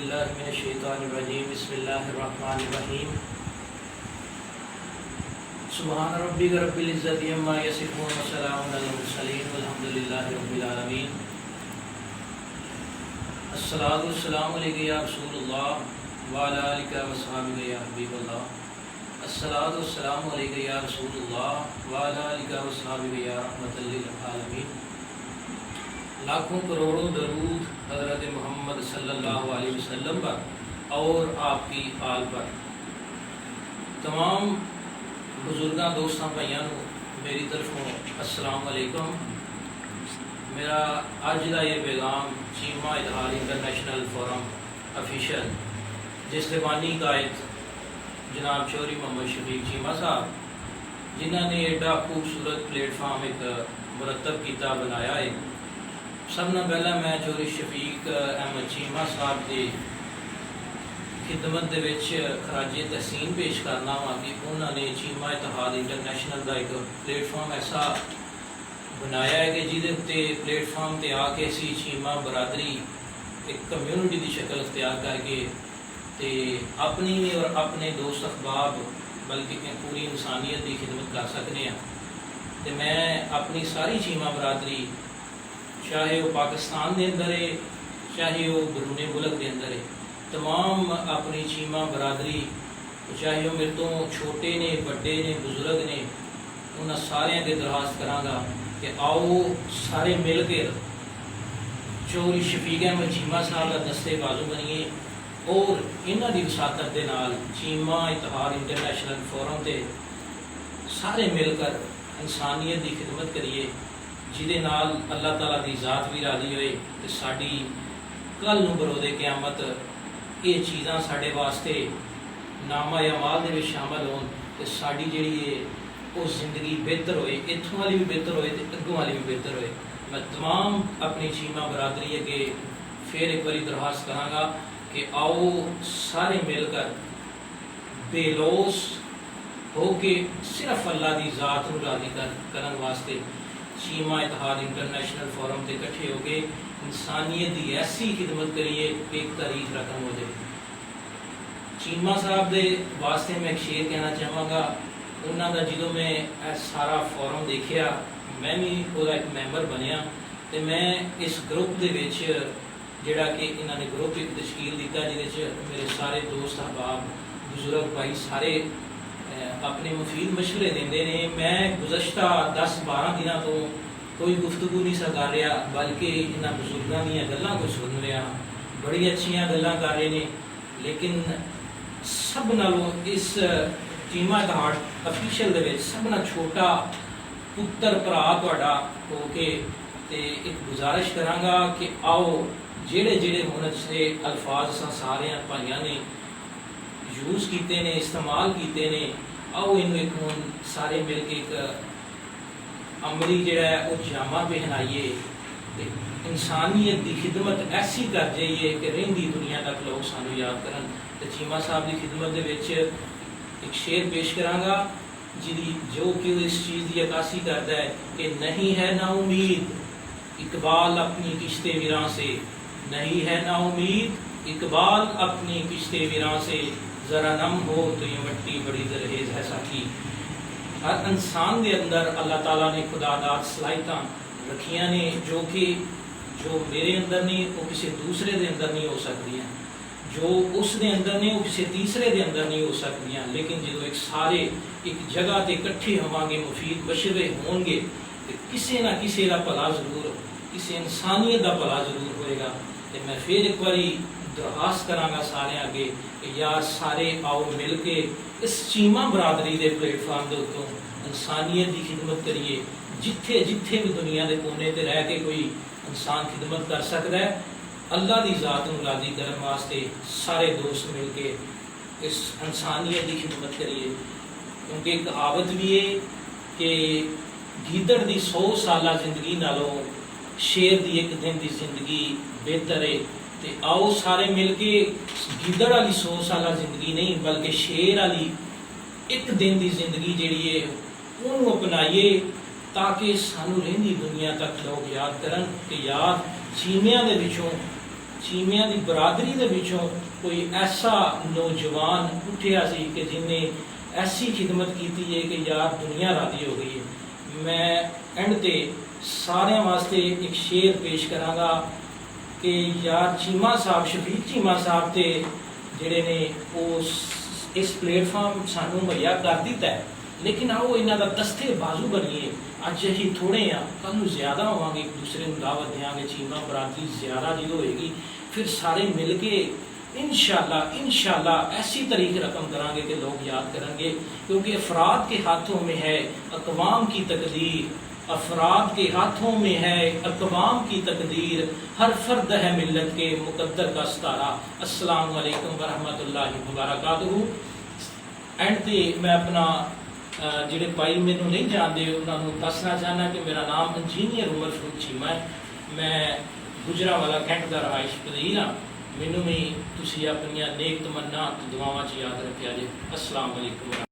बिल्लाहि मिनश्शैतानिर्रजीम बिस्मिल्लाहिर्रहमानिर्रहीम सुब्हान रब्बिका रब्बिल इज्जति अम्मा यसिफून व सलामुन अलल मुरसलीन वल्हम्दुलिल्लाहि रब्बिल आलमीन। अस्सलातु वस्सलामु अलैका या रसूलल्लाह व अला आलिका व अस्हाबिका या हबीबल्लाह। अस्सलातु वस्सलामु अलैका या रसूलल्लाह व अला आलिका व अस्हाबिका या रहमतल लिल आलमीन। लाखों करोड़ों दरूद हज़रत मोहम्मद सल्लल्लाहु अलैहि वसल्लम पर और आपकी आल पर। तमाम बुजुर्गां दोस्तां भाइयों मेरी तरफों अस्सलाम वालेकुम। मेरा अज का ये पैगाम चीमा इतिहाद इंटरनेशनल फोरम ऑफिशियल जिसके बानी कायद जनाब चौधरी मोहम्मद शफीक चीमा साहब, जिन्होंने एडा खूबसूरत प्लेटफार्म एक मुरतब किया बनाया है। सब ना पहला मैं चौधरी शफीक अहमद चीमा साहब की खिदमत खराजे तहसीन पेश करना वा कि उन्होंने चीमा इतिहाद इंटरनेशनल का एक प्लेटफार्म ऐसा बनाया है कि जिदे उत्ते प्लेटफार्म ते आके असी चीमा बरादरी एक कम्यूनिटी की शक्ल अख्तियार करके ते अपनी भी और अपने दोस्त अहबाब बल्कि पूरी इंसानियत की खिदमत कर सकते हैं। तो मैं अपनी सारी चीमा बरादरी, चाहे वो पाकिस्तान के अंदर है चाहे वो बरूने मुल्क के अंदर है, तमाम अपनी चीमा बरादरी चाहे वो मेरे तो छोटे ने बड़े ने बुजुर्ग ने, उन्होंने सारे के दरखास्त कराँगा कि आओ सारे मिल के चौधरी शफीक अहमद चीमा साहब का दस्ते बाजू बनिए और इन्हों की वसातत के नाल चीमा इतिहाद इंटरनेशनल फोरम से सारे मिलकर इंसानियत की खिदमत करिए, जिदे नाल अल्लाह ताला की ज़ात भी राजी होए तो साड़ी कल नूं बरोदे क़यामत ये चीज़ां साडे वास्ते नामा अमाल दे विच शामिल होन तो साड़ी जिहड़ी है वो जिंदगी बेहतर होए, इत्थों वाली भी बेहतर होए तो अग्गों वाली भी बेहतर होए। मैं तमाम अपनी चीमा बरादरी अगे फिर एक बारी दरखास्त कराँगा कि आओ सारे मिलकर बेलोस हो के सिर्फ अल्लाह की ज़ात नूं राज़ी करन वास्ते चीमा इतिहाद इंटरनेशनल फोरम से इकट्ठे हो गए इंसानियत की ऐसी खिदमत करिए एक तारीख रकम हो जाए। चीमा साहब के वास्ते मैं एक शेर कहना चाहवागा। उन्होंने जो मैं सारा फोरम देखा, मैं भी वो एक मैंबर बनया तो मैं इस ग्रुप के जोड़ा कि इन्होंने ग्रुप एक तश्कील दिता जिसे मेरे सारे दोस्त अहबाब बुजुर्ग भाई सारे अपने मुफीद मशवरे देंदे ने। मैं गुज़श्ता 10-12 दिनों तो कोई गुफ्तगू नहीं सा कर रहा, बल्कि इन्होंने बुजुर्गों दी गल्लां को सुन रहा, बड़ी अच्छियां गल्लां कर रहे हैं। लेकिन सब नालों इस चीमा इतिहाद ऑफिशियल दे विच सब नाल छोटा पुत्र भरा तुहाडा हो के ते एक गुजारिश करांगा कि आओ जेड़े जेड़े हुण से अल्फाज असां सारे भाइयों ने यूज़ किए ने, इस्तेमाल किए ने, आओ इन्हूं एक हुण सारे मिल के एक अमली जिहड़ा है वो जामा पहनाइए, इंसानियत की खिदमत ऐसी कर जाइए कि रहिंदी दुनिया तक लोग सानू याद करन। तो चीमा साहब की खिदमत दे विच एक शेर पेश करांगा जिहदी जो कि इस चीज़ की अक्कासी करता है कि नहीं है ना उम्मीद इकबाल अपनी किश्ते विरां से, नहीं है ना उम्मीद इकबाल अपनी किश्ते विरां से, ज़रा नम हो तो ये मिट्टी बड़ी दरहेज है साकी। हर इंसान के अंदर अल्लाह ताला ने खुदादात सलाहियतां रखियां ने जो मेरे अंदर नहीं वो किसी दूसरे के अंदर नहीं हो सकती, जो उसके अंदर नहीं वो किसी तीसरे के अंदर नहीं हो सकती। लेकिन जो एक सारे एक जगह पर इकट्ठे होवांगे, मुफीद मशवरे होंगे तो किसी ना किसी का भला जरूर, किसी इंसानियत का भला जरूर होएगा। तो मैं फिर एक बारी दरखास्त करांगा सारे अगे कि यार सारे आओ मिल के इस चीमा बरादरी के प्लेटफार्म के उत्तों इंसानियत की खिदमत करिए। जिथे जिथे भी दुनिया के कोने पर रह के कोई इंसान खिदमत कर सकता है, अल्लाह की ज़ात नूं राज़ी करने वास्ते सारे दोस्त मिल के इस इंसानियत की खिदमत करिए। क्योंकि एक कहावत भी है कि गीदड़ की 100 साल जिंदगी नालों शेर की एक दिन की जिंदगी बेहतर है। तो आओ सारे मिल के गिदड़ वाली 100 साल जिंदगी नहीं बल्कि शेर वाली एक दिन की जिंदगी जी है उन्होंने अपनाइए, ताकि सानू रहिंदी दुनिया तक लोग याद करन कि यार चीमिया दे विचों चीमिया की बरादरी के विचों कोई ऐसा नौजवान उठिया सी कि जिन्हें ऐसी खिदमत की है कि यार दुनिया राजी हो गई है। मैं एंड ते सारे वास्ते एक शेर पेश करांगा कि यार चीमा साहब, शफीक चीमा साहब ते जिहड़े ने उस इस प्लेटफॉर्म सानू मुहैया कर दिता है, लेकिन आओ इन्हों का दस्ते बाजू बनीए। अज अं थोड़े हाँ, कल ज्यादा होवांगे, एक दूसरे को दावत देंगे, चीमा बरादरी ज्यादा जो होएगी फिर सारे मिल के इंशाअल्लाह ऐसी तरीके रकम करांगे कि लोग याद करेंगे, क्योंकि अफराद के हाथों में है अक़वाम की तकदीर, अफराद के हाथों में है अक़वाम की तकदीर, हर फर्द है मिल्लत के मुकद्दर का सितारा। अस्सलाम वालेकुम वरहमतुल्लाहि वबरकातुहू। एंड ते मैं अपना जिहड़े भाई मैनू नहीं जानते उन्होंने दसना चाहना कि मेरा नाम इंजीनियर उमर फरूक चीमा है। मैं गुजरावाला कैंट का रहायश पजीर हाँ। मैनू भी तुसीं अपनियां नेक तमन्ना ते दुआवां च याद रखिया जे। अस्सलाम वालेकुम।